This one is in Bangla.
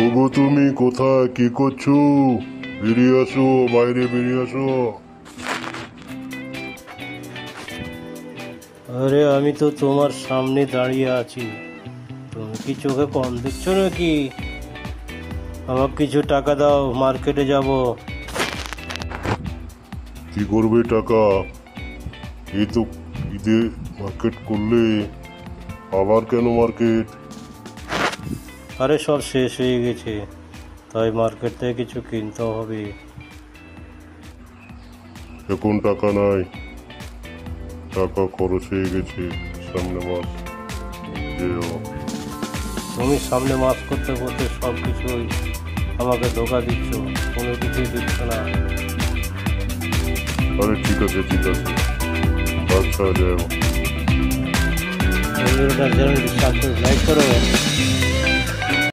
ওগো তুমি কোথায় কি করছো? বেরিয়ে আসো, বাইরে বেরিয়ে আসো। আরে আমি তো তোমার সামনে দাঁড়িয়ে আছি, তুমি কি চোখে কম দেখছো নাকি? আমাকে কিছু টাকা দাও, মার্কেটে যাব। কি করবে টাকা? এই তো ঈদে মার্কেট করলে, আবার কেন মার্কেট? আরে সব শেষ হয়ে গেছে, তাই মার্কেট থেকে কিছু কিনতে হবে। এখন টাকা নাই, টাকা খরচ হয়ে গেছে। সামনে মাস যেও। তুমি সামনে মাস করতে করতে সব কিছুই আমাকে ধোকা দিচ্ছ, কোনো কিছুই দিচ্ছ না। আরে ঠিক আছে ঠিক আছে, আচ্ছা যাও। বন্ধুরা চ্যানেলটি সাবস্ক্রাইব করো।